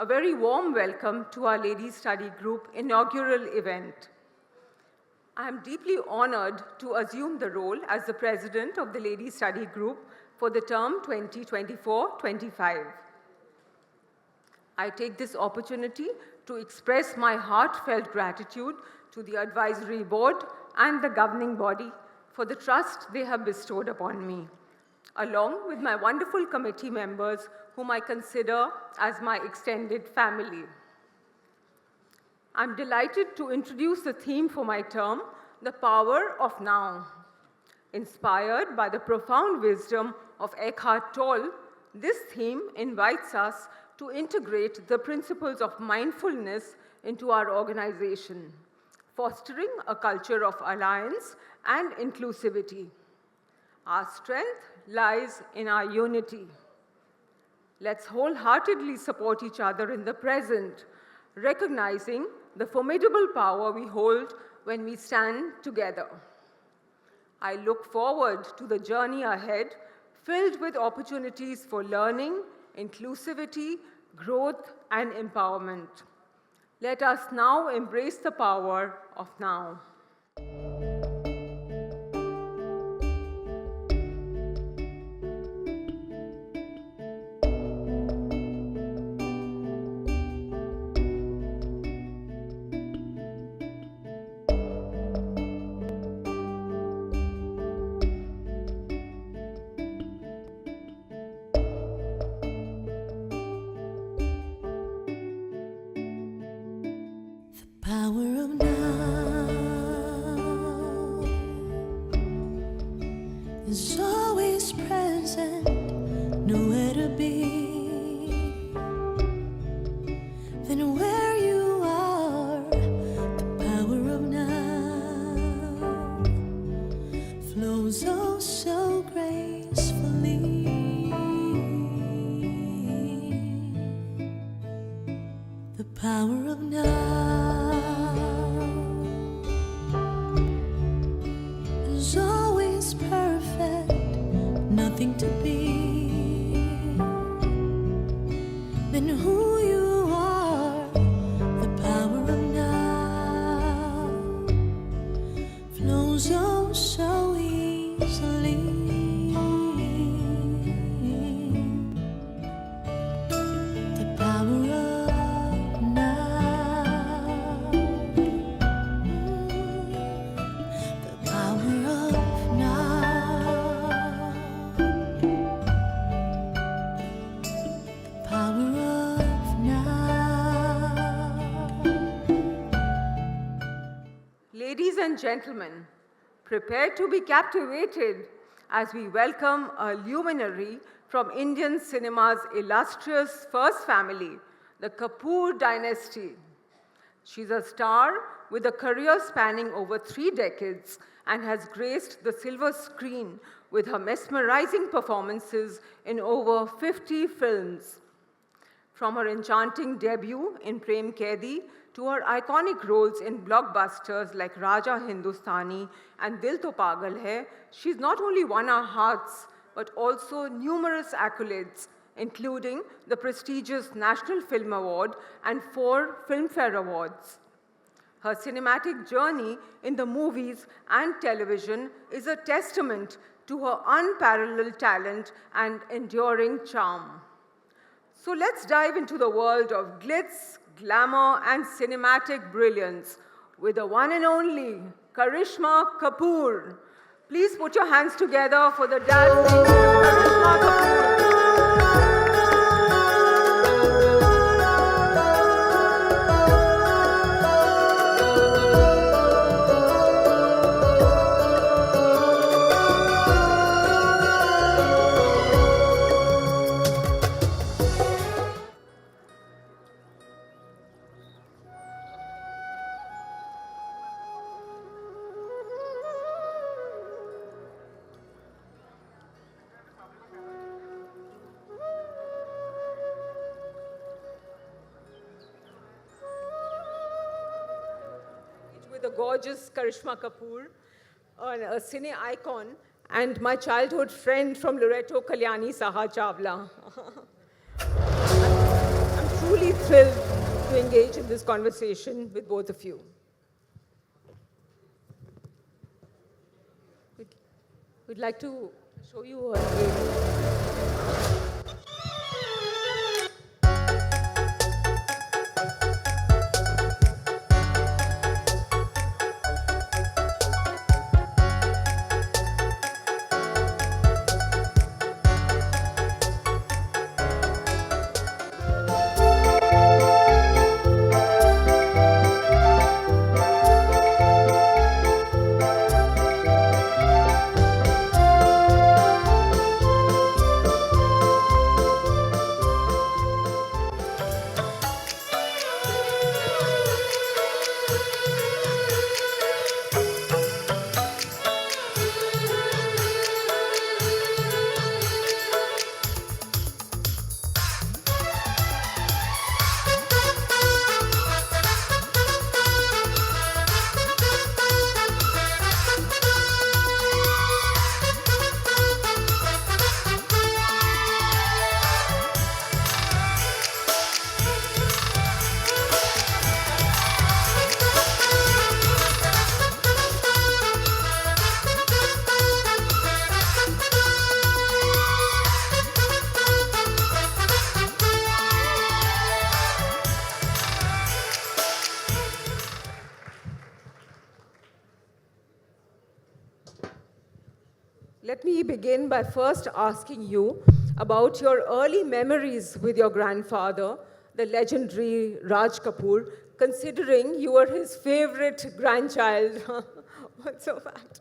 a very warm welcome to our Ladies Study Group inaugural event. I am deeply honored to assume the role as the President of the Ladies Study Group for the term 2024-25. I take this opportunity to express my heartfelt gratitude to the Advisory Board and the governing body for the trust they have bestowed upon me, along with my wonderful committee members whom I consider as my extended family. I'm delighted to introduce the theme for my term, The Power of Now. Inspired by the profound wisdom of Eckhart Tolle, this theme invites us to integrate the principles of mindfulness into our organization, fostering a culture of alliance and inclusivity. Our strength lies in our unity. Let's wholeheartedly support each other in the present, recognizing the formidable power we hold when we stand together. I look forward to the journey ahead, filled with opportunities for learning, inclusivity, growth, and empowerment. Let us now embrace the power of now. Power of now is always present, nowhere to be than where you are. The power of now flows oh so gracefully. The power of now always perfect, nothing to be than who you are. The power of now flows oh so easily. The power of now, the power of Ladies and gentlemen, prepare to be captivated as we welcome a luminary from Indian cinema's illustrious first family, the Kapoor dynasty. She's a star with a career spanning over 3 decades and has graced the silver screen with her mesmerizing performances in over 50 films. From her enchanting debut in Prem Kaidi to her iconic roles in blockbusters like Raja Hindustani and Dil To Pagal Hai, she's not only won our hearts, but also numerous accolades, including the prestigious National Film Award and 4 Filmfare Awards. Her cinematic journey in the movies and television is a testament to her unparalleled talent and enduring charm. So let's dive into the world of glitz, glamour, and cinematic brilliance with the one and only Karishma Kapoor. Please put your hands together for the dazzling Karishma Kapoor. The gorgeous Karishma Kapoor, a cine icon, and my childhood friend from Loreto, Kalyani Saha Chawla. I'm truly truly thrilled to engage in this conversation with both of you. We'd like to show you a video. Let me begin by first asking you about your early memories with your grandfather, the legendary Raj Kapoor, considering you were his favorite grandchild. What's so bad?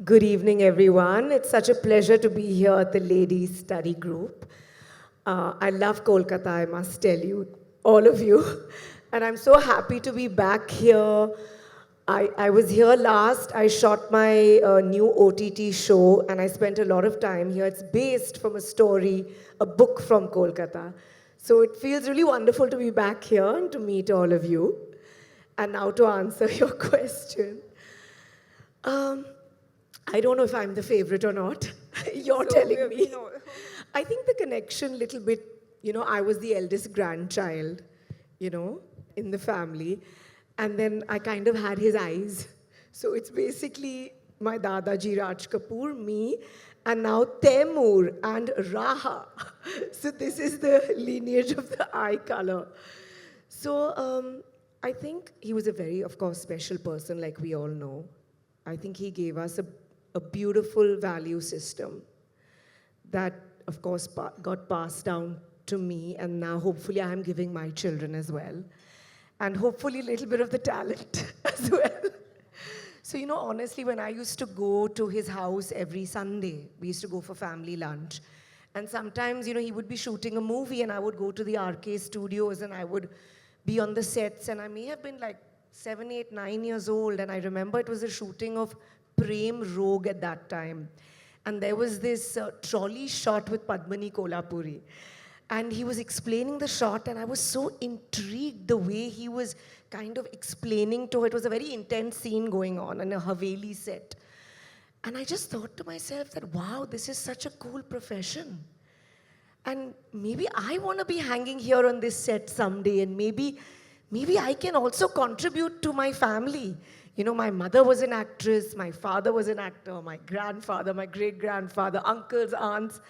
Good evening, everyone. It's such a pleasure to be here at the ladies' study group. I love Kolkata, I must tell you, all of you. And I'm so happy to be back here. I was here last. I shot my new OTT show, and I spent a lot of time here. It's based from a story, a book from Kolkata. So it feels really wonderful to be back here and to meet all of you. And now to answer your question. I don't know if I'm the favorite or not. You're telling me. I think the connection little bit, I was the eldest grandchild, in the family. And then I kind of had his eyes. So it's basically my Dadaji Raj Kapoor, me, and now Taimur and Raha. So this is the lineage of the eye color. So I think he was a very, of course, special person, like we all know. I think he gave us a beautiful value system that, of course, got passed down to me, and now hopefully I am giving my children as well. And hopefully a little bit of the talent as well. So, honestly, when I used to go to his house every Sunday, we used to go for family lunch. And sometimes, he would be shooting a movie, and I would go to the RK studios, and I would be on the sets. And I may have been like 7, 8, 9 years old. And I remember it was a shooting of Prem Rogue at that time. And there was this trolley shot with Padmini Kolhapuri. And he was explaining the shot, and I was so intrigued the way he was kind of explaining to her. It was a very intense scene going on in a Haveli set. And I just thought to myself that, wow, this is such a cool profession. And maybe I want to be hanging here on this set someday, and maybe I can also contribute to my family. My mother was an actress, my father was an actor, my grandfather, my great-grandfather, uncles, aunts.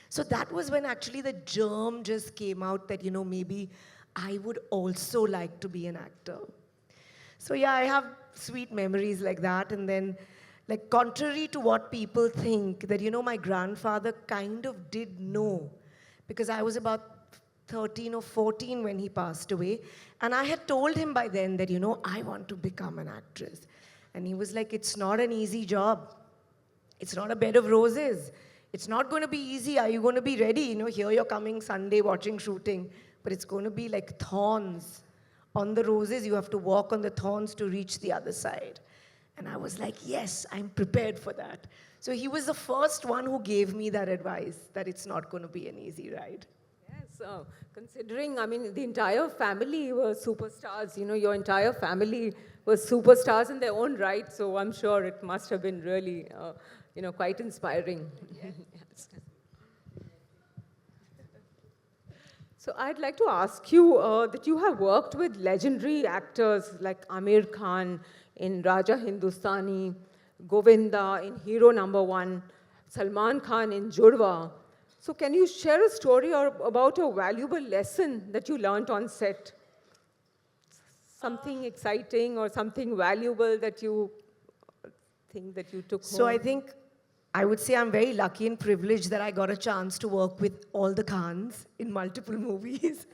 So that was when actually the germ just came out that, maybe I would also like to be an actor. So yeah, I have sweet memories like that. And then, like, contrary to what people think, that, my grandfather kind of did know, because I was about 13 or 14 when he passed away. And I had told him by then that, I want to become an actress. And he was like, it's not an easy job. It's not a bed of roses. It's not going to be easy. Are you going to be ready? Here you're coming Sunday watching shooting, but it's going to be like thorns on the roses. You have to walk on the thorns to reach the other side. And I was like, yes, I'm prepared for that. So he was the first one who gave me that advice, that it's not going to be an easy ride. Yes, considering, the entire family were superstars. Your entire family was superstars in their own right. So I'm sure it must have been really quite inspiring. Yes. So I'd like to ask you that you have worked with legendary actors like Amir Khan in Raja Hindustani, Govinda in Hero Number One, Salman Khan in Judwa. So can you share a story about a valuable lesson that you learnt on set? Something exciting or something valuable that you think that you took So home? I think I would say I'm very lucky and privileged that I got a chance to work with all the Khans in multiple movies.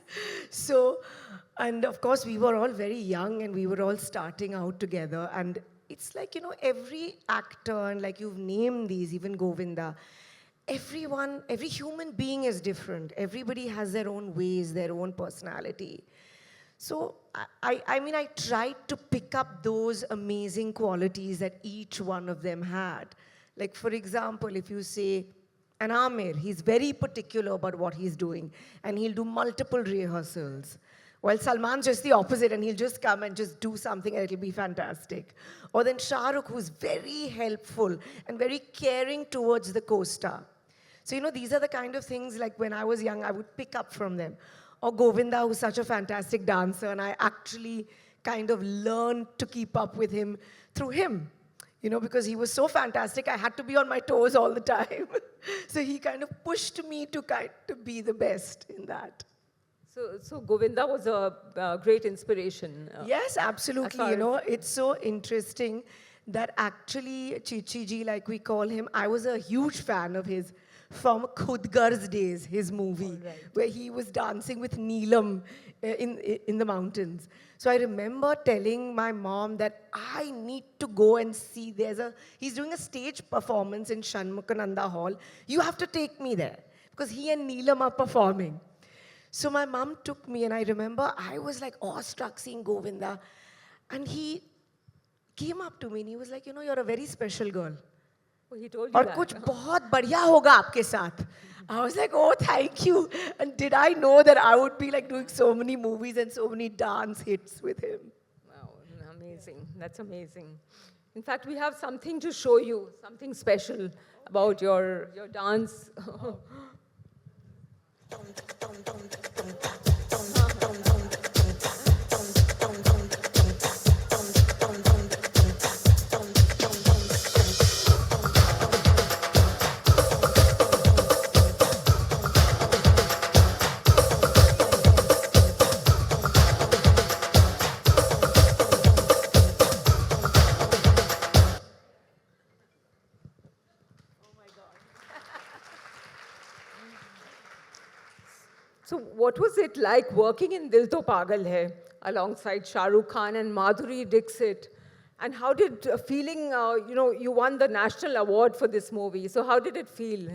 So, and of course, we were all very young and we were all starting out together. And it's like, every actor, and like you've named these, even Govinda, everyone, every human being is different. Everybody has their own ways, their own personality. So I mean, I tried to pick up those amazing qualities that each one of them had. Like, for example, if you say, an Amir, he's very particular about what he's doing, and he'll do multiple rehearsals. While Salman's just the opposite, and he'll just come and just do something and it'll be fantastic. Or then Shah Rukh, who's very helpful and very caring towards the co-star. So, these are the kind of things like when I was young, I would pick up from them. Or Govinda, who's such a fantastic dancer, and I actually kind of learned to keep up with him through him. Because he was so fantastic, I had to be on my toes all the time. So he kind of pushed me to be the best in that. So Govinda was a great inspiration. Yes, absolutely. It's so interesting that actually Chichi ji, like we call him, I was a huge fan of his from Khud Garz days, his movie, where he was dancing with Neelam in the mountains. So I remember telling my mom that I need to go and see, he's doing a stage performance in Shanmukananda Hall. You have to take me there, because he and Neelam are performing. So my mom took me, and I remember I was like awestruck seeing Govinda. And he came up to me and he was like, you're a very special girl. Oh, he told you और that. कुछ बहुत बढ़िया होगा आपके साथ. I was like, oh, thank you. And did I know that I would be like doing so many movies and so many dance hits with him? Wow, amazing. That's amazing. In fact, we have something to show you, something special about your dance. So what was it like working in Dil To Pagal Hai alongside Shah Rukh Khan and Madhuri Dixit? And how did feeling, you won the national award for this movie. So how did it feel?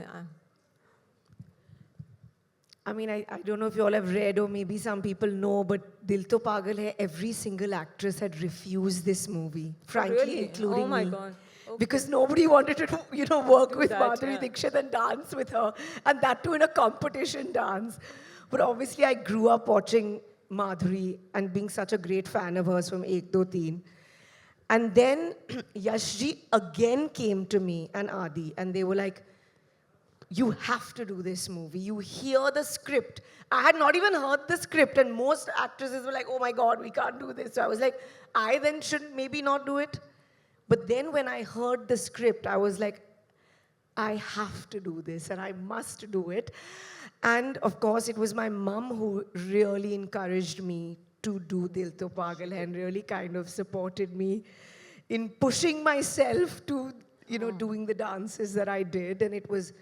I mean, I don't know if you all have read or maybe some people know, but Dil To Pagal Hai, every single actress had refused this movie, frankly, really? including Oh my me. God. Okay. Because nobody wanted to, work Do with that, Madhuri yeah. Dixit and dance with her, and that too in a competition dance. But obviously, I grew up watching Madhuri and being such a great fan of hers from Ek Do Teen. And then Yashji again came to me and Adi, and they were like, you have to do this movie. You hear the script. I had not even heard the script, and most actresses were like, oh my God, we can't do this. So I was like, I then should maybe not do it. But then when I heard the script, I was like, I have to do this, and I must do it. And of course, it was my mom who really encouraged me to do Dil To Pagal Hai and really kind of supported me in pushing myself to, doing the dances that I did. And it was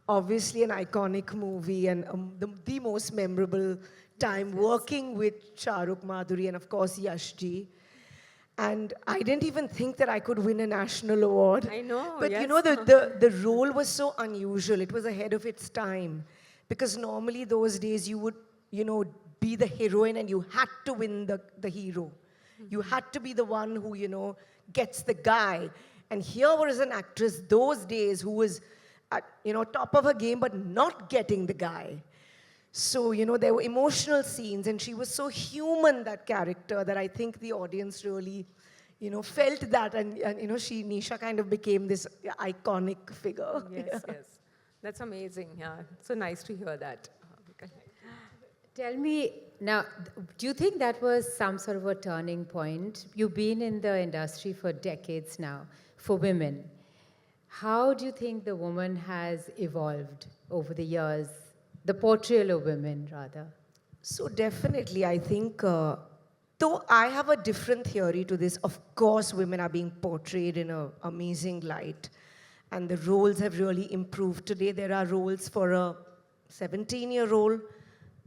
obviously an iconic movie and the most memorable time working with Shah Rukh, Madhuri, and of course, Yashji. And I didn't even think that I could win a national award. I know, But yes. the role was so unusual. It was ahead of its time. Because normally those days you would, be the heroine and you had to win the hero. You had to be the one who, gets the guy. And here was an actress those days who was at, top of her game but not getting the guy. So, there were emotional scenes and she was so human, that character, that I think the audience really, felt that. And Nisha kind of became this iconic figure. Yes, yes. That's amazing. Yeah, it's so nice to hear that. Tell me now, do you think that was some sort of a turning point? You've been in the industry for decades now, for women. How do you think the woman has evolved over the years? The portrayal of women, rather. So definitely, I think, though I have a different theory to this, of course, women are being portrayed in an amazing light. And the roles have really improved. Today, there are roles for a 17-year-old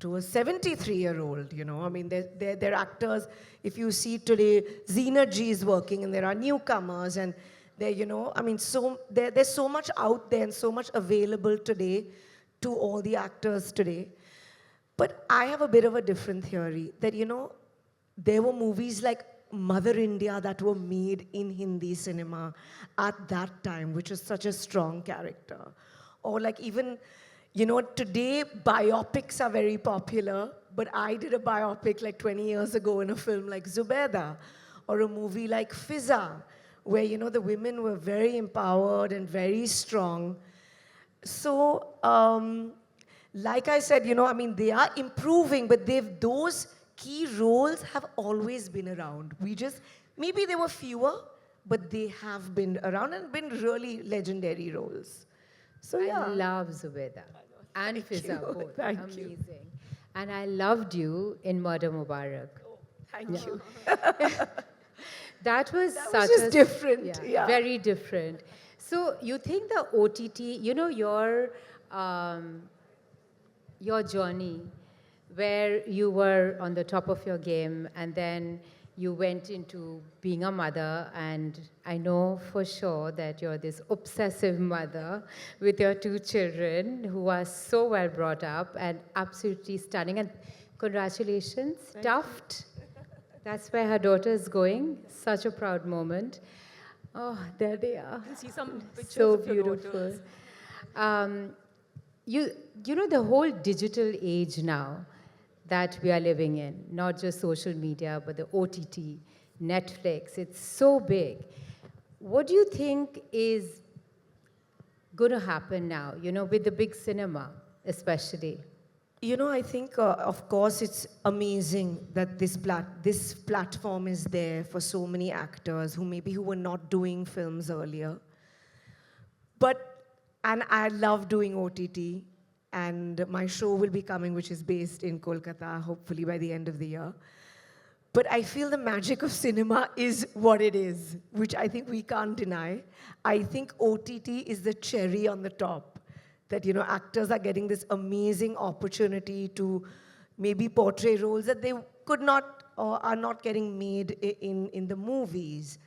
to a 73-year-old, you know. I mean, they're actors. If you see today, 𝐁𝐄𝐘𝐲𝐃 is working, and there are newcomers, and they're, you know, I mean, there's so much out there and so much available today to all the actors today. But I have a bit of a different theory that, you know, there were movies like Mother India that were made in Hindi cinema at that time, which was such a strong character. Or like even, you know, today biopics are very popular, but I did a biopic like 20 years ago in a film like Zubeda, or a movie like Fizza, where, you know, the women were very empowered and very strong. So, like I said, you know, I mean, they are improving, but those key roles have always been around. Maybe they were fewer, but they have been around and been really legendary roles. So yeah. I love Zubeda and Fizza both. Thank Amazing. you. And I loved you in Murder Mubarak. Thank you. That was just different, yeah. Very different. So you think the OTT, you know, your journey where you were on the top of your game and then you went into being a mother, and I know for sure that you're this obsessive mother with your 2 children who are so well brought up and absolutely stunning. And congratulations, Tuft. That's where her daughter is going. Such a proud moment. Oh, there they are. You can see some pictures So of your beautiful. daughters. You know, the whole digital age now that we are living in, not just social media, but the OTT, Netflix, it's so big. What do you think is going to happen now, you know, with the big cinema especially? You know, I think, of course, it's amazing that this platform is there for so many actors who were not doing films earlier. And I love doing OTT, and my show will be coming, which is based in Kolkata, hopefully by the end of the year. But I feel the magic of cinema is what it is, which I think we can't deny. I think OTT is the cherry on the top. That, you know, actors are getting this amazing opportunity to maybe portray roles that they could not or are not getting made in the movies.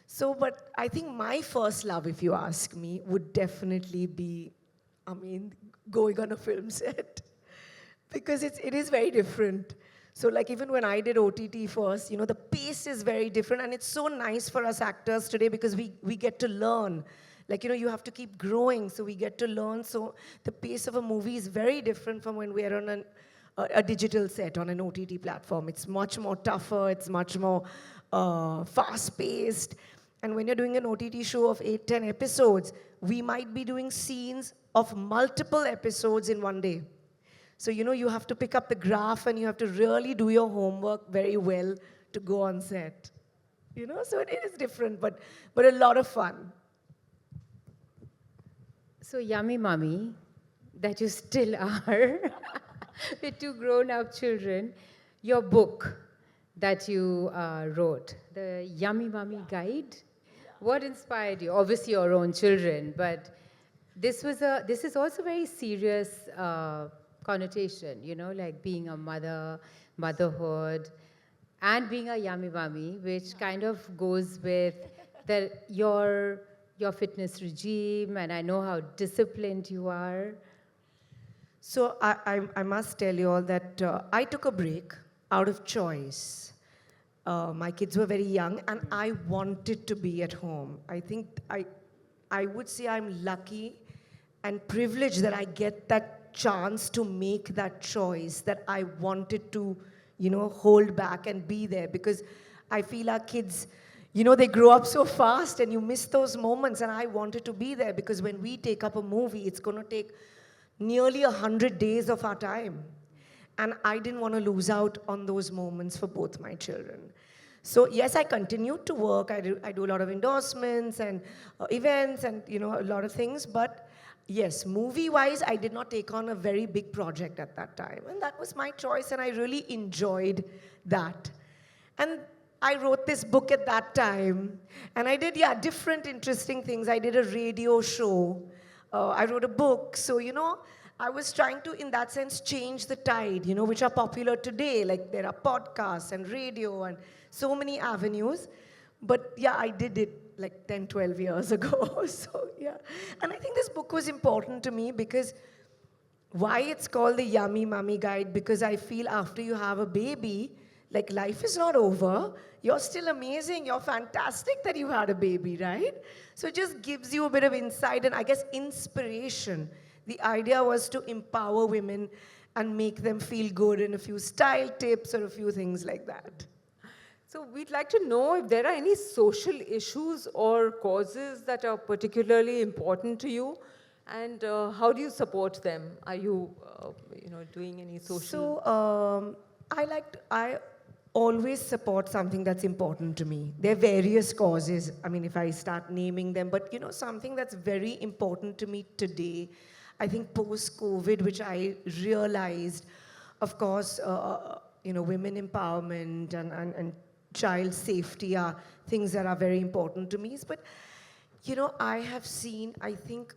So, but I think my first love, if you ask me, would definitely be, I mean, going on a film set. Because it is very different. So like even when I did OTT first, you know, the pace is very different, and it's so nice for us actors today because we get to learn. Like, you know, you have to keep growing, so we get to learn. So the pace of a movie is very different from when we are on a digital set, on an OTT platform. It's much more tougher, it's much more fast-paced. And when you're doing an OTT show of 8-10 episodes, we might be doing scenes of multiple episodes in one day. So, you know, you have to pick up the graph and you have to really do your homework very well to go on set. You know, so it is different, but a lot of fun. So yummy mummy, that you still are, with 2 grown-up children, your book that you wrote, the Yummy Mummy Guide, what inspired you? Obviously your own children, but this is also very serious connotation, you know, like being a mother, motherhood, and being a yummy mummy, which kind of goes with your fitness regime, and I know how disciplined you are. So I must tell you all that I took a break out of choice. My kids were very young, and I wanted to be at home. I think I would say I'm lucky and privileged that I get that chance to make that choice, that I wanted to, you know, hold back and be there, because I feel our kids, you know, they grow up so fast and you miss those moments, and I wanted to be there because when we take up a movie, it's going to take nearly 100 days of our time. And I didn't want to lose out on those moments for both my children. So yes, I continued to work. I do a lot of endorsements and events and a lot of things. But yes, movie-wise, I did not take on a very big project at that time. And that was my choice, and I really enjoyed that. And I wrote this book at that time. And I did, different interesting things. I did a radio show. I wrote a book. So, I was trying to, in that sense, change the tide, which are popular today. Like there are podcasts and radio and so many avenues. But yeah, I did it like 10, 12 years ago. So yeah. And I think this book was important to me because why it's called the Yummy Mummy Guide, because I feel after you have a baby, like life is not over. You're still amazing. You're fantastic that you had a baby, right? So it just gives you a bit of insight and I guess inspiration. The idea was to empower women and make them feel good and a few style tips or a few things like that. So we'd like to know if there are any social issues or causes that are particularly important to you, and how do you support them? Are you, doing any social? So I always support something that's important to me. There are various causes. I mean, if I start naming them, but something that's very important to me today. I think post-COVID, which I realized, of course, women empowerment and child safety are things that are very important to me. But, I have seen, I think,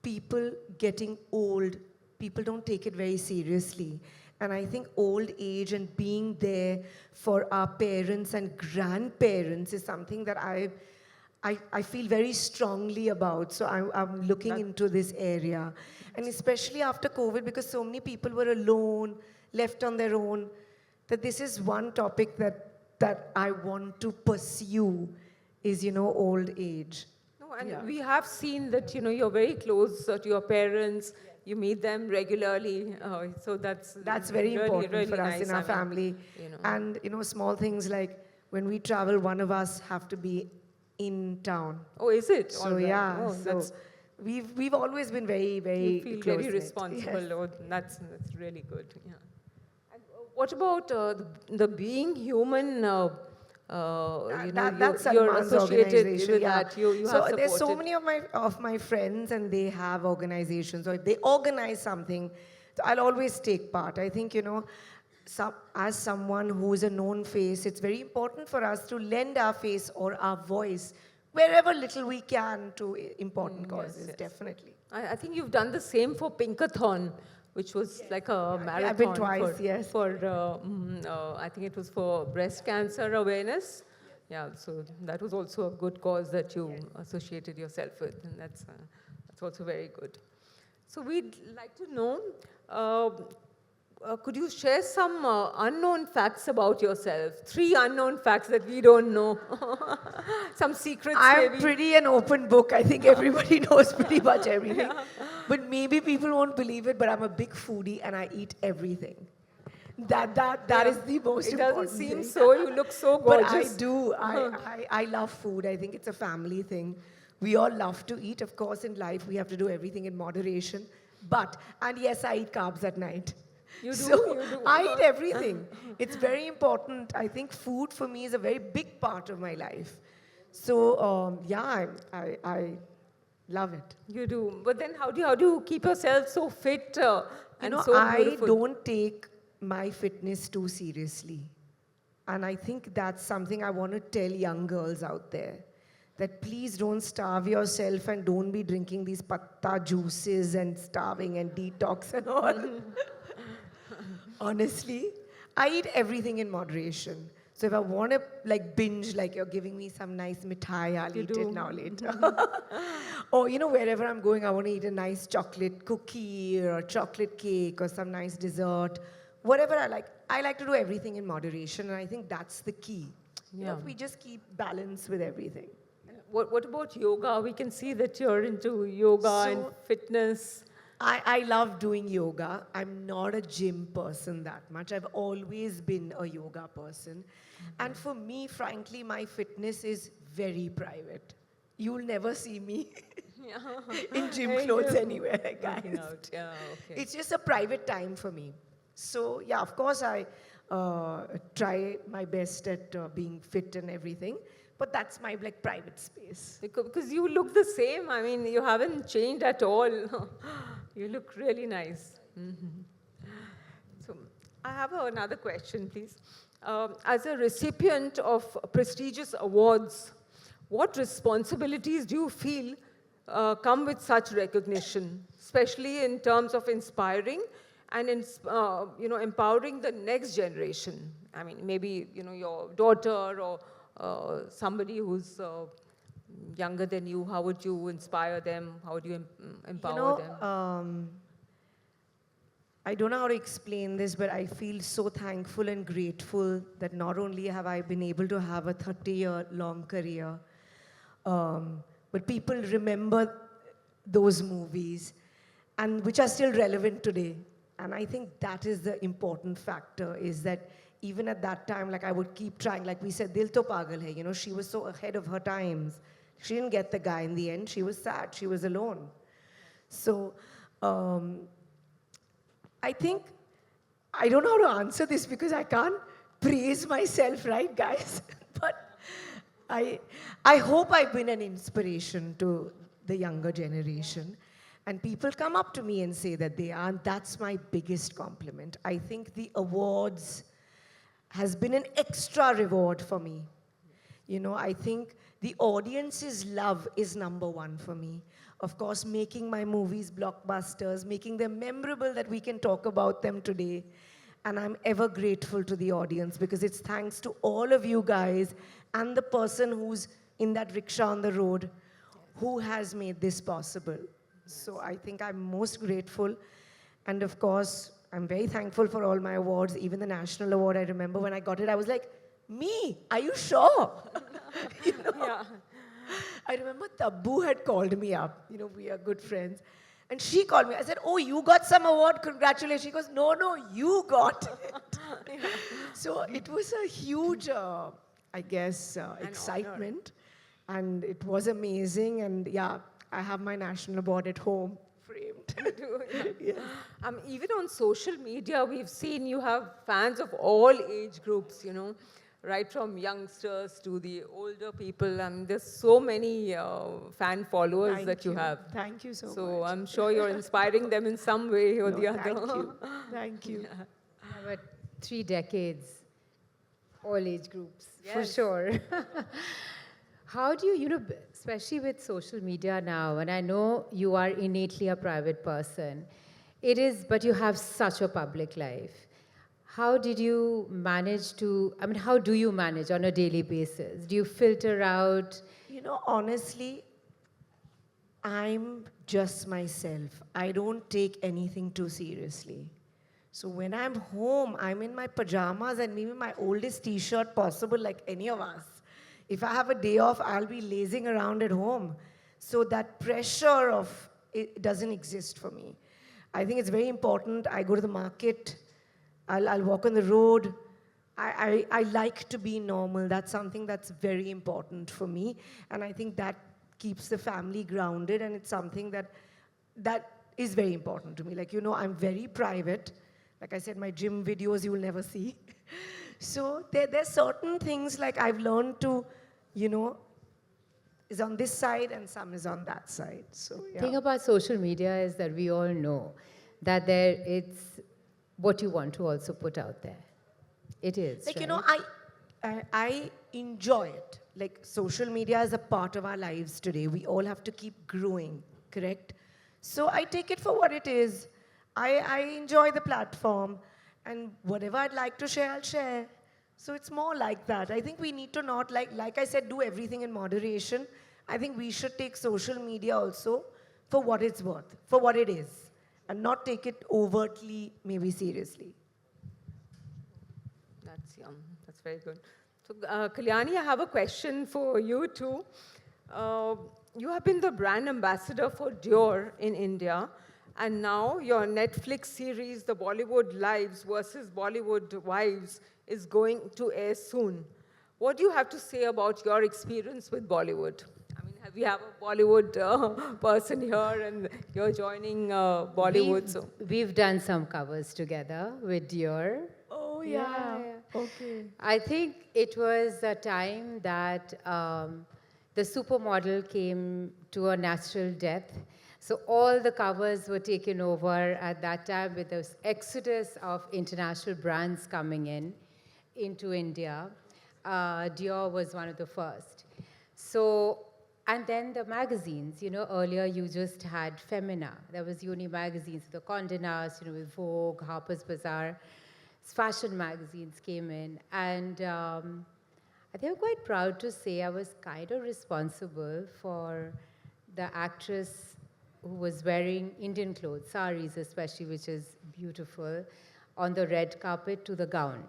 people getting old, people don't take it very seriously. And I think old age and being there for our parents and grandparents is something that I feel very strongly about. So I'm looking into this area. And especially after COVID, because so many people were alone, left on their own, that this is one topic that I want to pursue is, old age. No, and we have seen that, you're very close to your parents. You meet them regularly. So that's very really, important really for us nice. in our family. And, small things like when we travel, one of us have to be in town. Oh, is it? So All right. yeah, Oh, so we've always been very, very you feel close very knit. responsible. Yes. Oh, that's really good. Yeah. And what about the being human? That's you're Salman's associated organization, with yeah. that. You So have there's so supported. many of my friends, and they have organizations, or if they organize something, so I'll always take part. I think as someone who is a known face, it's very important for us to lend our face or our voice wherever little we can to important causes. Yes. Definitely. I think you've done the same for Pinkathon, which was like a marathon. I've been twice, yes. I think it was for breast cancer awareness. Yeah, so that was also a good cause that you associated yourself with, and that's also very good. So we'd like to know, could you share some unknown facts about yourself? 3 unknown facts that we don't know. Some secrets I'm maybe. pretty an open book. I think everybody knows pretty much everything. But maybe people won't believe it, but I'm a big foodie and I eat everything. That is the most It important doesn't seem thing. so. You look so gorgeous. But I do. I love food. I think it's a family thing. We all love to eat. Of course, in life, we have to do everything in moderation. And yes, I eat carbs at night. You do? So You do? I eat everything. It's very important. I think food for me is a very big part of my life. So I love it. You do. But then how do you keep yourself so fit and so I beautiful? don't take my fitness too seriously. And I think that's something I want to tell young girls out there. That please don't starve yourself and don't be drinking these patta juices and starving and detox and all. Honestly, I eat everything in moderation. So if I want to binge, like you're giving me some nice mithai, I'll eat it now later. Or wherever I'm going, I want to eat a nice chocolate cookie or a chocolate cake or some nice dessert. Whatever I like. I like to do everything in moderation, and I think that's the key. Yeah. We just keep balance with everything. What about yoga? We can see that you're into yoga and fitness. I love doing yoga. I'm not a gym person that much. I've always been a yoga person. And for me, frankly, my fitness is very private. You'll never see me in gym clothes anywhere, guys. Working out. Yeah, okay. It's just a private time for me. So yeah, of course I try my best at being fit and everything, but that's my like private space. Because you look the same. I mean, you haven't changed at all. You look really nice. So I have another question, please. As a recipient of prestigious awards, what responsibilities do you feel come with such recognition, especially in terms of inspiring and empowering the next generation? I mean, maybe your daughter or somebody who's younger than you. How would you inspire them? How would you empower them? I don't know how to explain this, but I feel so thankful and grateful that not only have I been able to have a 30-year-long career, but people remember those movies, and which are still relevant today. And I think that is the important factor, is that even at that time, like I would keep trying, like we said, Dil To Pagal Hai, she was so ahead of her times. She didn't get the guy in the end. She was sad. She was alone. So I think, I don't know how to answer this because I can't praise myself, right, guys? But I hope I've been an inspiration to the younger generation. And people come up to me and say that they are, and that's my biggest compliment. I think the awards has been an extra reward for me. I think the audience's love is number one for me. Of course, making my movies blockbusters, making them memorable that we can talk about them today. And I'm ever grateful to the audience because it's thanks to all of you guys and the person who's in that rickshaw on the road who has made this possible. So I think I'm most grateful. And of course, I'm very thankful for all my awards, even the national award. I remember when I got it, I was like, me? Are you sure? Yeah. I remember Taboo had called me up. We are good friends. And she called me. I said, oh, you got some award, congratulations. She goes, no, you got it. Yeah. So it was a huge, I guess, excitement. And it was amazing. And yeah, I have my national award at home, framed. Yes. Even on social media, we've seen you have fans of all age groups, right from youngsters to the older people. There's so many fan followers that you have. Thank you so much. So I'm sure you're inspiring them in some way or the other. Thank you. About 3 decades, all age groups, for Yes. sure. How do you, especially with social media now, and I know you are innately a private person, but you have such a public life. How did you manage how do you manage on a daily basis? Do you filter out? Honestly, I'm just myself. I don't take anything too seriously. So when I'm home, I'm in my pajamas and maybe my oldest t-shirt possible, like any of us. If I have a day off, I'll be lazing around at home. So that pressure of it doesn't exist for me. I think it's very important. I go to the market. I'll walk on the road. I like to be normal. That's something that's very important for me. And I think that keeps the family grounded. And it's something that is very important to me. Like, I'm very private. Like I said, my gym videos you will never see. So there's certain things like I've learned to, is on this side and some is on that side. So yeah. The thing about social media is that we all know that it's what you want to also put out there. It is, like, right? I enjoy it. Like, social media is a part of our lives today. We all have to keep growing, correct? So I take it for what it is. I enjoy the platform. And whatever I'd like to share, I'll share. So it's more like that. I think we need to not, like I said, do everything in moderation. I think we should take social media also for what it's worth, for what it is, and not take it overtly, maybe seriously. That's yum. That's very good. So, Kalyani, I have a question for you too. You have been the brand ambassador for Dior in India, and now your Netflix series, The Bollywood Lives versus Bollywood Wives, is going to air soon. What do you have to say about your experience with Bollywood? we have a Bollywood person here, and you're joining Bollywood. So We've done some covers together with Dior. Oh, Yeah. Okay. I think it was a time that the supermodel came to a natural death. So all the covers were taken over at that time with this exodus of international brands coming into India. Dior was one of the first. So, and then the magazines, earlier you just had Femina. There was Uni magazines, the Condé Nast, with Vogue, Harper's Bazaar. Fashion magazines came in. And I think I'm quite proud to say I was kind of responsible for the actress who was wearing Indian clothes, saris especially, which is beautiful, on the red carpet to the gown.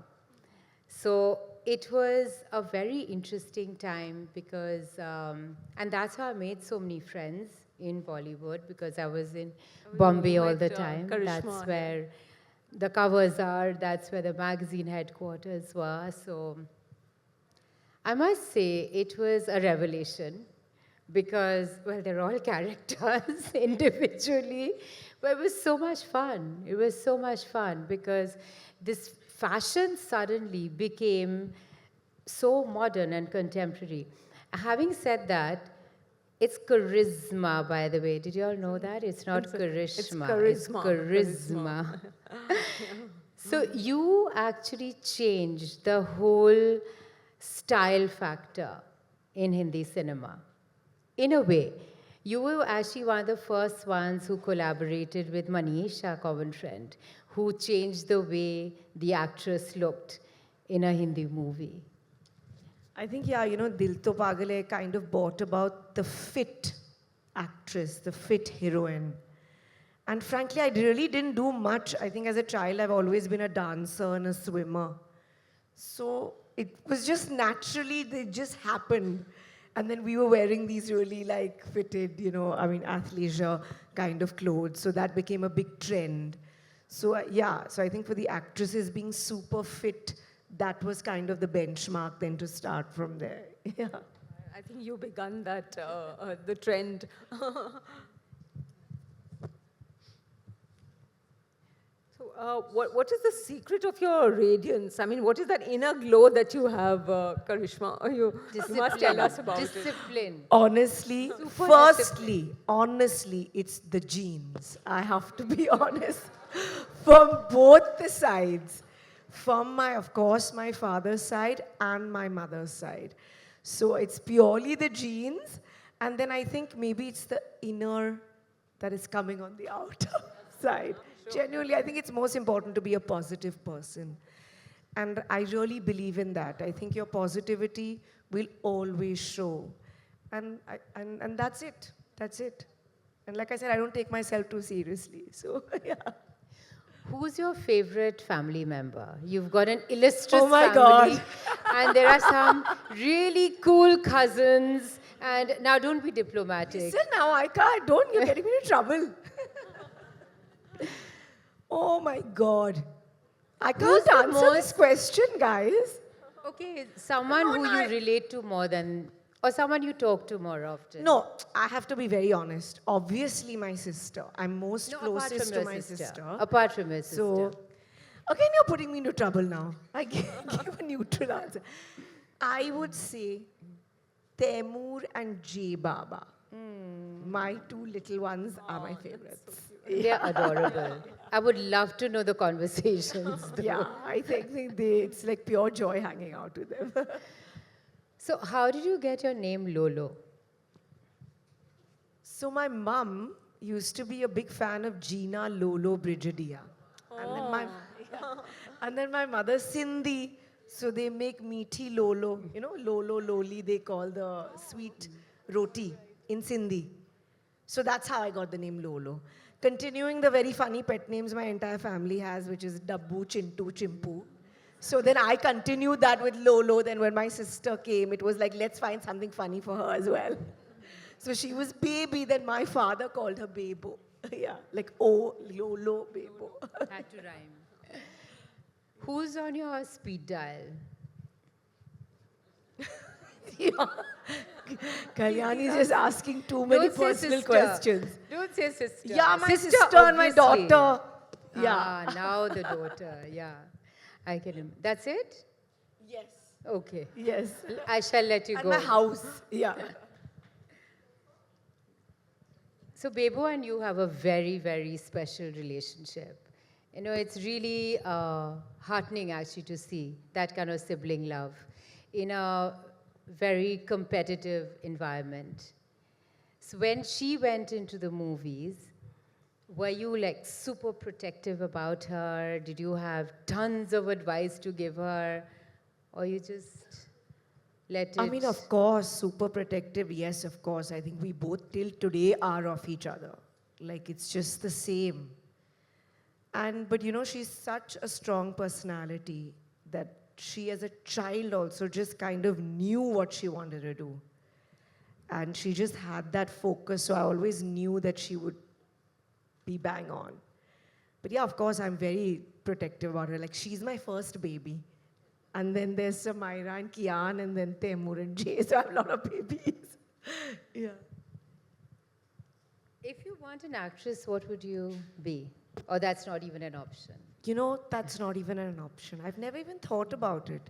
So it was a very interesting time because, and that's how I made so many friends in Bollywood, because I was in Bombay all the time. Karishma, That's where the covers are, that's where the magazine headquarters were. So I must say it was a revelation because, well, they're all characters individually, but it was so much fun. It was so much fun because this fashion suddenly became so modern and contemporary. Having said that, it's charisma, by the way. Did you all know that? It's not Karishma. it's charisma. Charisma. So you actually changed the whole style factor in Hindi cinema. In a way, you were actually one of the first ones who collaborated with Manish, our common friend, who changed the way the actress looked in a Hindi movie. I think, Dil To Pagal Hai kind of brought about the fit actress, the fit heroine. And frankly, I really didn't do much. I think as a child, I've always been a dancer and a swimmer. So it was just naturally, they just happened. And then we were wearing these really fitted, athleisure kind of clothes. So that became a big trend. So so I think for the actresses being super fit, that was kind of the benchmark then to start from there. Yeah. I think you begun that, the trend. So what is the secret of your radiance? I mean, what is that inner glow that you have, Karishma? You must tell us about it. Discipline. Honestly, honestly, it's the genes. I have to be honest. From both the sides. From of course, my father's side and my mother's side. So it's purely the genes. And then I think maybe it's the inner that is coming on the outer side. Genuinely, I think it's most important to be a positive person. And I really believe in that. I think your positivity will always show. And that's it. That's it. And like I said, I don't take myself too seriously. So, yeah. Who's your favorite family member? You've got an illustrious Oh my family. God. And there are some really cool cousins. And now don't be diplomatic. Listen now, I can't. Don't. You're getting me into trouble. Oh my God. I can't answer this question, guys. Okay, someone who you relate to more than, or someone you talk to more often. No, I have to be very honest. Obviously, my sister. I'm most closest to my sister. Apart from your sister. So, again, you're putting me into trouble now. I give a neutral answer. I would say Taimur and J Baba. My two little ones are my favorites. They're adorable. I would love to know the conversations. Though. Yeah, I think it's like pure joy hanging out with them. So how did you get your name Lolo? So my mum used to be a big fan of Gina Lolo Brigadier. And then my mother Sindhi, so they make meethi Lolo. Lolo, Loli, they call the sweet roti in Sindhi. So that's how I got the name Lolo. Continuing the very funny pet names my entire family has, which is Dabbu, Chintu, Chimpu. So then I continued that with Lolo. Then when my sister came, it was like, let's find something funny for her as well. So she was baby, then my father called her Bebo. Yeah, like, oh, Lolo, Bebo. Had to rhyme. Who's on your speed dial? Yeah. Kalyani is just asking too many Don't say personal sister. questions. Don't say sister. Yeah, my sister and my obviously. daughter. Yeah. Ah, now the daughter. Yeah. I can. That's it? Yes. Okay. Yes. I shall let you And go. my house. Yeah. So Bebo and you have a very, very special relationship. You know, it's really heartening actually to see that kind of sibling love in a very competitive environment. So when she went into the movies, were you like super protective about her? Did you have tons of advice to give her? Or you just let it? I mean, of course, super protective. Yes, of course. I think we both till today are of each other. Like, it's just the same. But you know, she's such a strong personality that she as a child also just kind of knew what she wanted to do. And she just had that focus, so I always knew that she would be bang on. But yeah, of course, I'm very protective about her. Like, she's my first baby. And then there's Samaira and Kian, and then Temur and Jay, so I have a lot of babies. Yeah. If you weren't an actress, what would you be? Or that's not even an option? You know, that's not even an option. I've never even thought about it.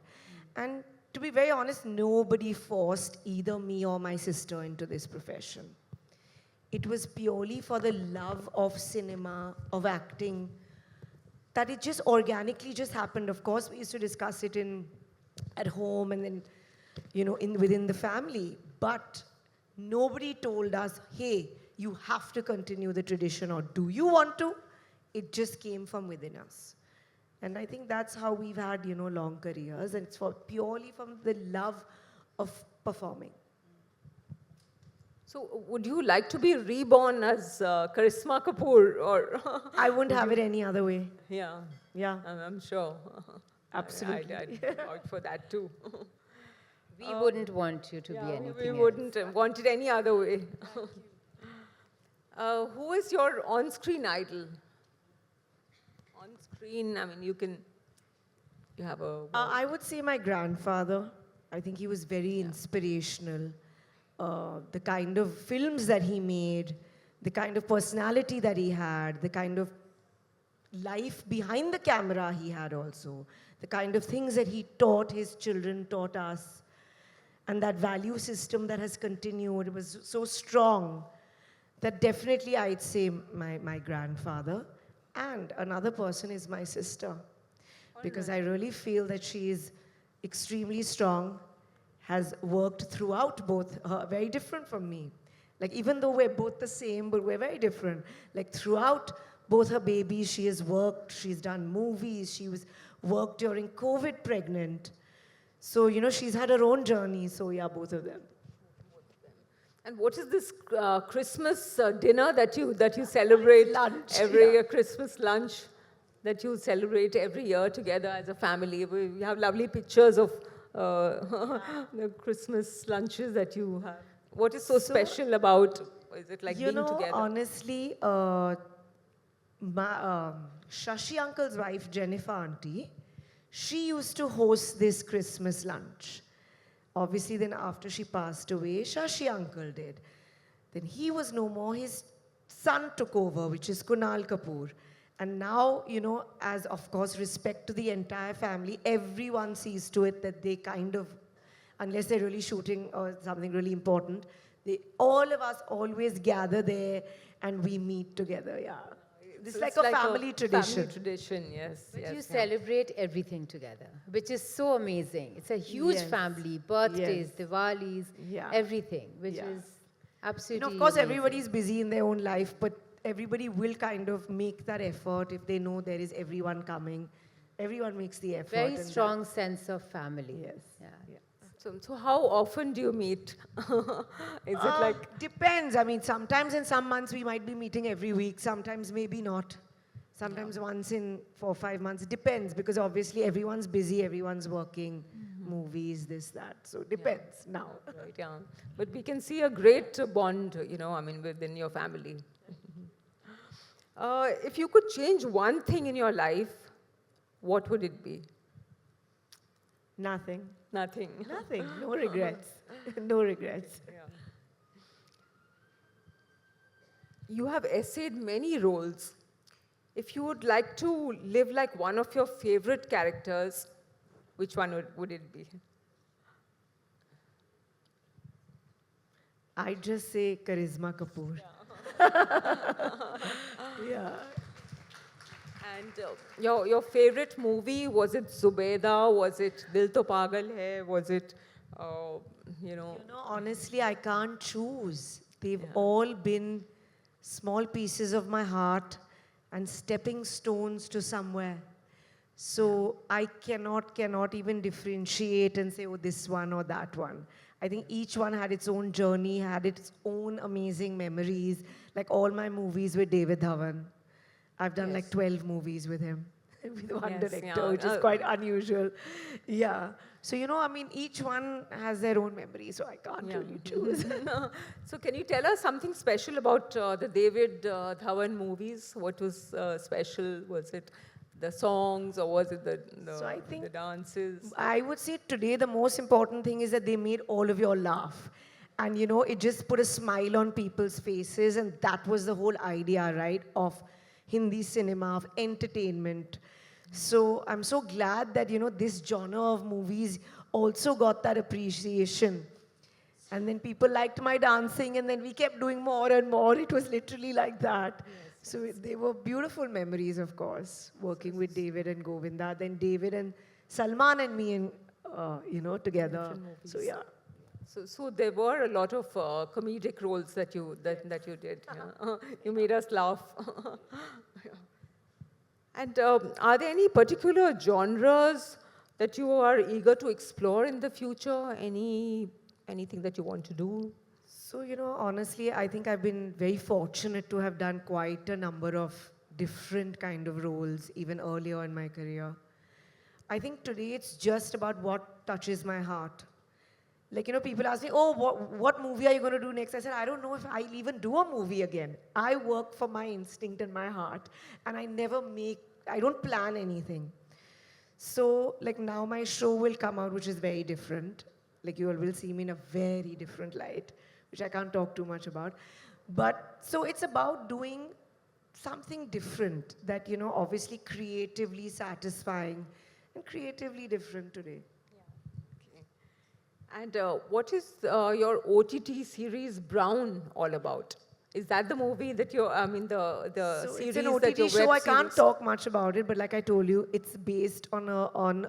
And to be very honest, nobody forced either me or my sister into this profession. It was purely for the love of cinema, of acting, that it just organically just happened. Of course, we used to discuss it at home and then, you know, within the family. But nobody told us, hey, you have to continue the tradition, or do you want to? It just came from within us. And I think that's how we've had, you know, long careers. And it's purely from the love of performing. So would you like to be reborn as Karisma Kapoor, or? I wouldn't have it any other way. Yeah, Yeah, I'm sure. absolutely. I'd out for that too. We wouldn't want you to be Yeah, anything we else. wouldn't want it any other way. Who is your on-screen idol? On-screen, I mean, you have a... I would say my grandfather. I think he was very inspirational. The kind of films that he made, the kind of personality that he had, the kind of life behind the camera he had also, the kind of things that he taught his children, taught us, and that value system that has continued, it was so strong that definitely I'd say my grandfather. And another person is my sister, because I really feel that she is extremely strong, has worked throughout both, very different from me. Like, even though we're both the same, but we're very different. Like, throughout both her babies, she has worked, she's done movies, she was worked during COVID pregnant. So, you know, she's had her own journey, so yeah, both of them. And what is this Christmas dinner that you celebrate? Lunch, every yeah. Christmas lunch that you celebrate every year together as a family. We have lovely pictures of the Christmas lunches that you have. What is so special about? Is it like You being know, together? honestly, Shashi uncle's wife, Jennifer auntie, she used to host this Christmas lunch. Obviously, then after she passed away, Shashi uncle did. Then he was no more. His son took over, which is Kunal Kapoor. And now, you know, as of course respect to the entire family, everyone sees to it that they kind of, unless they're really shooting or something really important, all of us always gather there and we meet together, yeah. This is So like it's a family tradition. Family tradition, yes. But yes, you yeah. celebrate everything together, which is so amazing. It's a huge Yes. family, birthdays, Yes. Diwalis, Yeah. everything, which Yeah. is You absolutely know, of course, amazing. everybody's busy in their own life, but everybody will kind of make that effort if they know there is everyone coming. Everyone makes the effort. Very and that- strong sense of family. Yes. Yeah. Yeah. So how often do you meet? Is it like... Depends. I mean, sometimes in some months we might be meeting every week, sometimes maybe not. Sometimes once in 4 or 5 months. It depends, because obviously everyone's busy, everyone's working, movies, this, that. So it depends now. Right, yeah. But we can see a great bond, you know, I mean, within your family. If you could change one thing in your life, what would it be? Nothing. Nothing. Nothing. No regrets. No regrets. Yeah. You have essayed many roles. If you would like to live like one of your favorite characters, which one would it be? I'd just say Karisma Kapoor. Yeah. And your favorite movie, was it Zubeda? Was it Dil To Pagal Hai? Was it, you know? You know, honestly, I can't choose. They've all been small pieces of my heart and stepping stones to somewhere. So I cannot even differentiate and say, oh, this one or that one. I think each one had its own journey, had its own amazing memories. Like all my movies with David Dhawan. I've done like 12 movies with him, with one director, which is quite unusual. Yeah. So, you know, I mean, each one has their own memory, so I can't really choose. So can you tell us something special about the David Dhawan movies? What was special? Was it the songs or was it So I think the dances? I would say today the most important thing is that they made all of you all laugh. And, you know, it just put a smile on people's faces, and that was the whole idea, right, of Hindi cinema, of entertainment. So I'm so glad that, you know, this genre of movies also got that appreciation. And then people liked my dancing, and then we kept doing more and more. It was literally like that. So they were beautiful memories, of course, working with David and Govinda. Then David and Salman and me, and you know, together. So yeah. So there were a lot of comedic roles that you did. Yeah. You made us laugh. And are there any particular genres that you are eager to explore in the future? Anything that you want to do? So, you know, honestly, I think I've been very fortunate to have done quite a number of different kind of roles, even earlier in my career. I think today it's just about what touches my heart. Like, you know, people ask me, oh, what movie are you going to do next? I said, I don't know if I'll even do a movie again. I work for my instinct and my heart, and I don't plan anything. So, like, now my show will come out, which is very different. Like, you all will see me in a very different light, which I can't talk too much about. But, so it's about doing something different that, you know, obviously creatively satisfying and creatively different today. And what is your OTT series Brown all about? Is that the movie that you're, I mean, the So series it's an that your OTT show. web I can't series- talk much about it, but like I told you, it's based on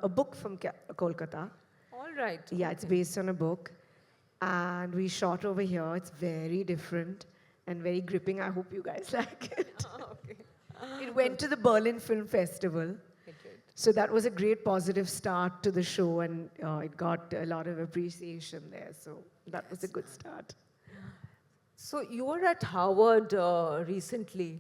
a book from Kolkata. All right. Yeah, it's based on a book. And we shot over here. It's very different and very gripping. I hope you guys like it. Okay. It went to the Berlin Film Festival. It did. So that was a great positive start to the show, and it got a lot of appreciation there. So that was a good start. So you were at Harvard recently.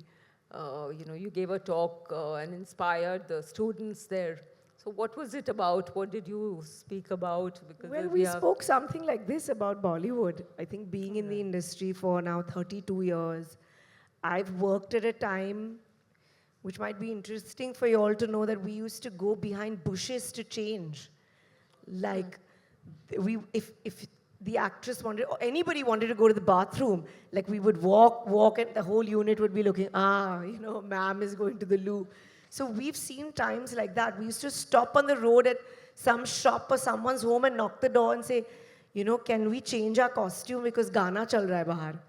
You know, you gave a talk and inspired the students there. So what was it about? What did you speak about? Because Well, we spoke something like this about Bollywood. I think being in the industry for now 32 years, I've worked at a time which might be interesting for you all to know that we used to go behind bushes to change. Like, if the actress wanted, or anybody wanted to go to the bathroom, like we would walk, and the whole unit would be looking, you know, ma'am is going to the loo. So we've seen times like that. We used to stop on the road at some shop or someone's home and knock the door and say, you know, can we change our costume because Gana chal raha hai bahar.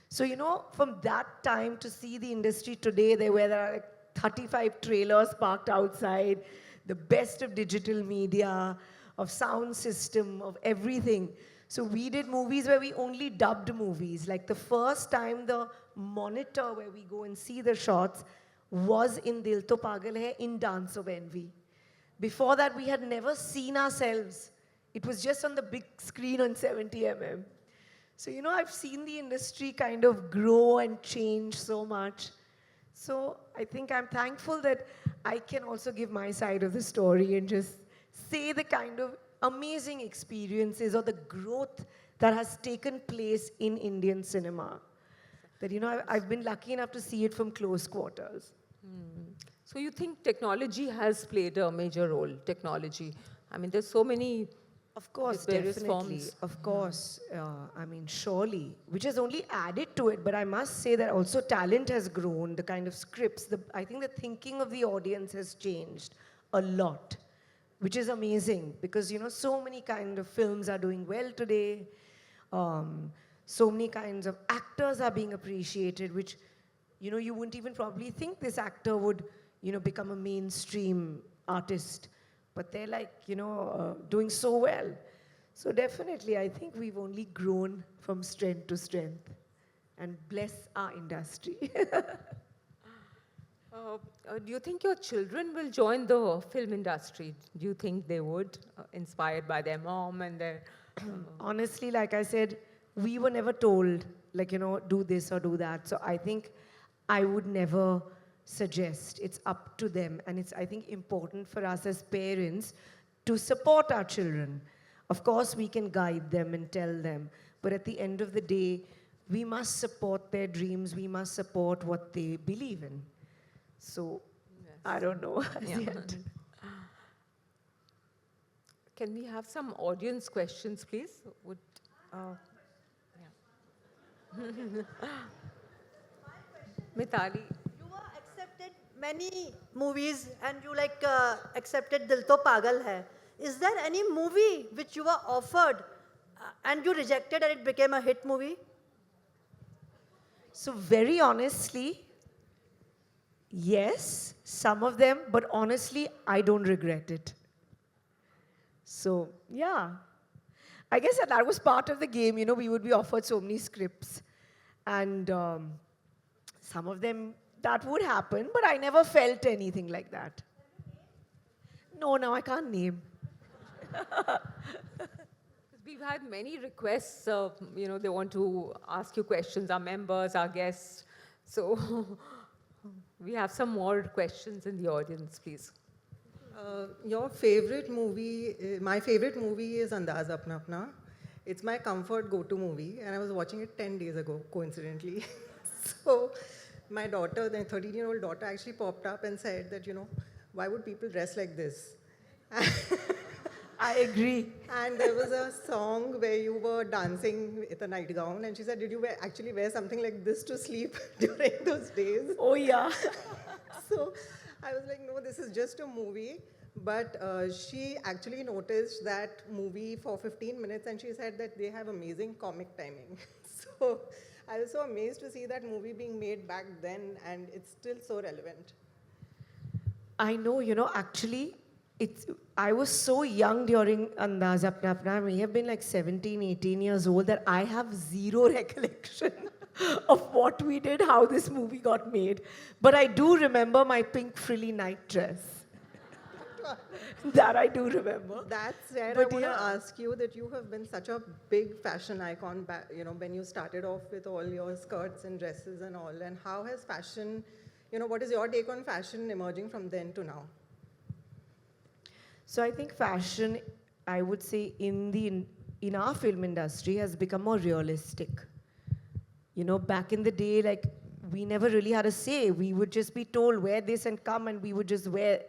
So, you know, from that time to see the industry today, there are like 35 trailers parked outside, the best of digital media, of sound system, of everything. So we did movies where we only dubbed movies. Like the first time the monitor where we go and see the shots was in Dil To Pagal Hai in Dance of Envy. Before that, we had never seen ourselves. It was just on the big screen on 70 mm. So, you know, I've seen the industry kind of grow and change so much. So I think I'm thankful that I can also give my side of the story and just say the kind of amazing experiences or the growth that has taken place in Indian cinema. That, you know, I've been lucky enough to see it from close quarters. So you think technology has played a major role, technology, I mean, there's so many Of course, various definitely. forms. Of course. I mean, surely, which has only added to it. But I must say that also talent has grown. The kind of scripts, I think the thinking of the audience has changed a lot, which is amazing because, you know, so many kind of films are doing well today. So many kinds of actors are being appreciated, which, you know, you wouldn't even probably think this actor would, you know, become a mainstream artist. But they're like, you know, doing so well. So definitely, I think we've only grown from strength to strength. And bless our industry. Do you think your children will join the film industry? Do you think they would, inspired by their mom and their... Honestly, like I said, we were never told, like, you know, do this or do that. So I think I would never suggest. It's up to them. And it's, I think, important for us as parents to support our children. Of course, we can guide them and tell them. But at the end of the day, we must support their dreams. We must support what they believe in. So, yes. I don't know as yet. Can we have some audience questions, please? Would, Mithali. You were accepted many movies and you accepted Dil To Pagal Hai. Is there any movie which you were offered and you rejected and it became a hit movie? So very honestly, yes, some of them, but honestly, I don't regret it. So, yeah. I guess that was part of the game, you know, we would be offered so many scripts. And some of them, that would happen, but I never felt anything like that. No, now I can't name. We've had many requests, you know, they want to ask you questions, our members, our guests. So we have some more questions in the audience, please. Your favorite movie, my favorite movie is Andaz Apna Apna. It's my comfort go-to movie, and I was watching it 10 days ago, coincidentally. So my daughter, the 13-year-old daughter, actually popped up and said that, you know, why would people dress like this? I agree. And there was a song where you were dancing with a nightgown, and she said, did you actually wear something like this to sleep during those days? Oh, yeah. So I was like, no, this is just a movie. But she actually noticed that movie for 15 minutes, and she said that they have amazing comic timing. So I was so amazed to see that movie being made back then, and it's still so relevant. I know, you know, actually, I was so young during Andaz Apna Apna. I may have been like 17, 18 years old that I have zero recollection of what we did, how this movie got made. But I do remember my pink frilly night dress. That I do remember. That's where But I want to yeah. ask you that you have been such a big fashion icon, you know, when you started off with all your skirts and dresses and all. And how has fashion, you know, what is your take on fashion emerging from then to now? So I think fashion, I would say, in our film industry has become more realistic. You know, back in the day, like, we never really had a say. We would just be told, wear this and come, and we would just wear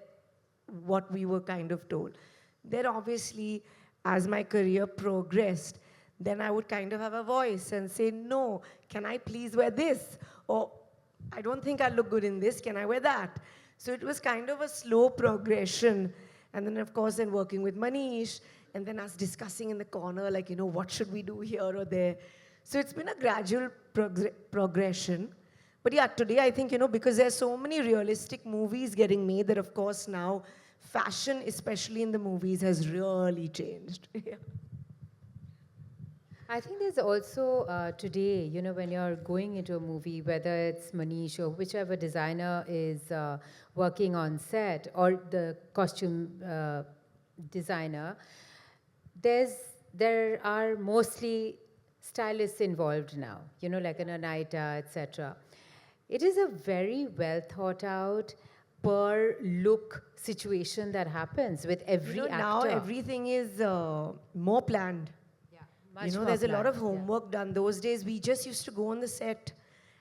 what we were kind of told. Then obviously, as my career progressed, then I would kind of have a voice and say, no, can I please wear this? Or, I don't think I look good in this, can I wear that? So it was kind of a slow progression. And then, of course, then working with Manish, and then us discussing in the corner, like, you know, what should we do here or there? So it's been a gradual progression. But yeah, today I think, you know, because there's so many realistic movies getting made that, of course, now fashion, especially in the movies, has really changed. Yeah. I think there's also today, you know, when you're going into a movie, whether it's Manish or whichever designer is working on set or the costume designer, there are mostly stylists involved now, you know, like an Anaita, etc. It is a very well thought out per look situation that happens with every You know, actor. now everything is more planned. You know, there's a lot of homework done. Those days, we just used to go on the set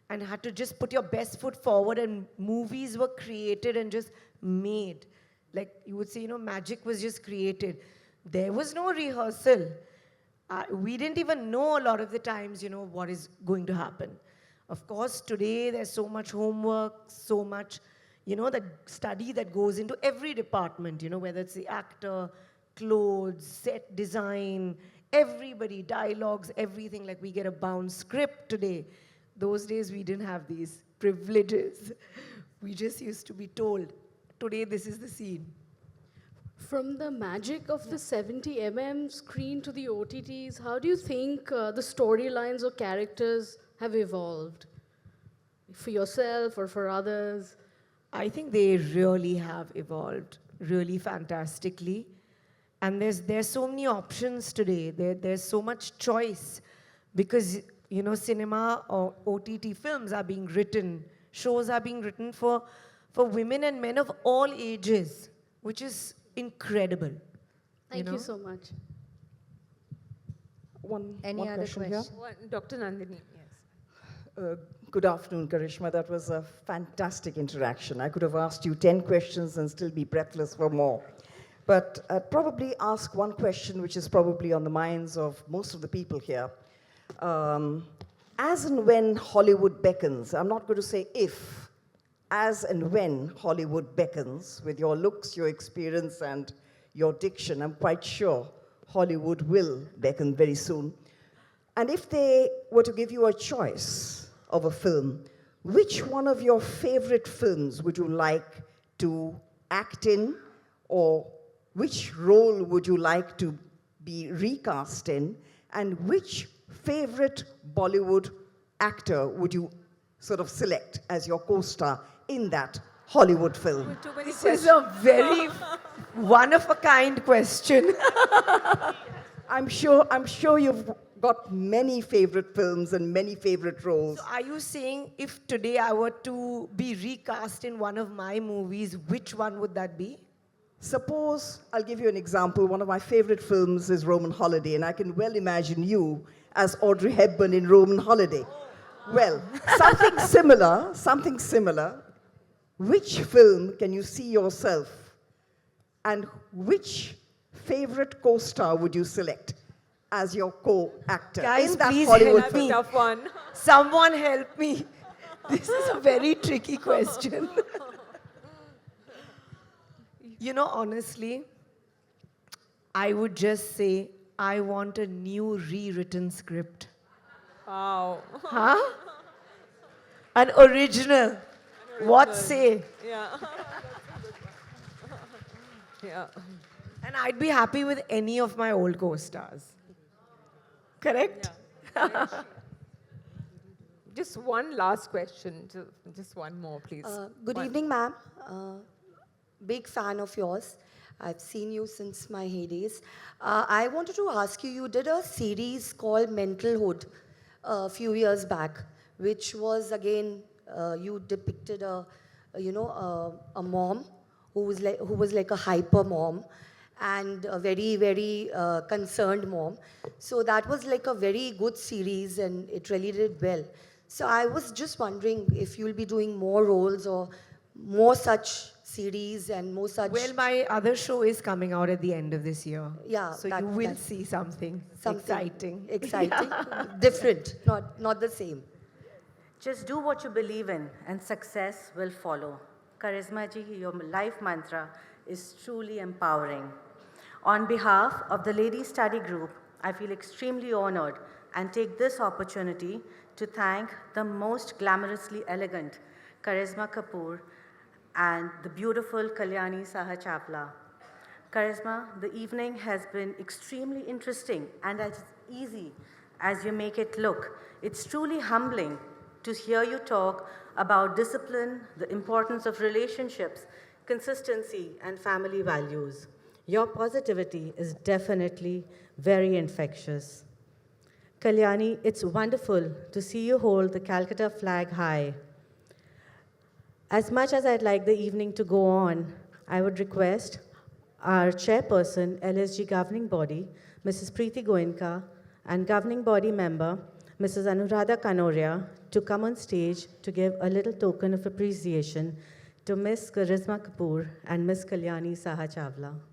and had to just put your best foot forward, and movies were created and just made. like you would say, magic was just created. There was no rehearsal. We didn't even know a lot of the times, what is going to happen. Of course, today there's so much homework, so much, the study that goes into every department, whether it's the actor, clothes, set design, everybody, dialogues, everything. Like we get a bound script today. Those days we didn't have these privileges. We just used to be told, today this is the scene. From the magic of the 70 screen to the OTTs, how do you think the storylines or characters have evolved? For yourself or for others? I think they really have evolved really fantastically. And there's so many options today. There's so much choice because, cinema or OTT films are being written, shows are being written for women and men of all ages, which is incredible. Thank you so much. Any one other question here. Dr. Nandini, yes. Good afternoon, Karishma. That was a fantastic interaction. I could have asked you 10 questions and still be breathless for more. But I'd probably ask one question which is probably on the minds of most of the people here. As and when Hollywood beckons, I'm not going to say if, as and when Hollywood beckons, with your looks, your experience, and your diction, I'm quite sure Hollywood will beckon very soon. And if they were to give you a choice of a film, which one of your favorite films would you like to act in, or which role would you like to be recast in, and which favorite Bollywood actor would you sort of select as your co-star in that Hollywood film? This is a very one-of-a-kind question. I'm sure you've got many favorite films and many favorite roles. So are you saying if today I were to be recast in one of my movies, which one would that be? Suppose, I'll give you an example. One of my favorite films is Roman Holiday, and I can well imagine you as Audrey Hepburn in Roman Holiday. Well, something similar. Which film can you see yourself, and which favorite co-star would you select as your co-actor Guys, in that please Hollywood help film? me. Tough one. Someone help me. This is a very tricky question. Honestly, I would just say, I want a new rewritten script. Wow. Huh? An original. What say? Yeah. Yeah. And I'd be happy with any of my old co-stars. Correct? Just one last question. Just one more, please. Good One. evening, ma'am. Big fan of yours. I've seen you since my heydays. I wanted to ask you, you did a series called Mentalhood a few years back, which was again, you depicted a mom who was like a hyper mom and a very, very concerned mom. So that was like a very good series and it really did well. So I was just wondering if you'll be doing more roles or more such series and more such... Well, my other show is coming out at the end of this year. Yeah, So that- you will that- see something something exciting. different, not the same. Just do what you believe in and success will follow. Karisma ji, your life mantra is truly empowering. On behalf of the Ladies Study Group, I feel extremely honored and take this opportunity to thank the most glamorously elegant Karisma Kapoor and the beautiful Kalyani Saha Chawla. Karisma, the evening has been extremely interesting and as easy as you make it look. It's truly humbling to hear you talk about discipline, the importance of relationships, consistency, and family values. Your positivity is definitely very infectious. Kalyani, it's wonderful to see you hold the Calcutta flag high. As much as I'd like the evening to go on, I would request our chairperson, LSG governing body, Mrs. Preeti Goenka, and governing body member, Mrs. Anuradha Kanoria, to come on stage to give a little token of appreciation to Miss Karisma Kapoor and Miss Kalyani Saha Chawla.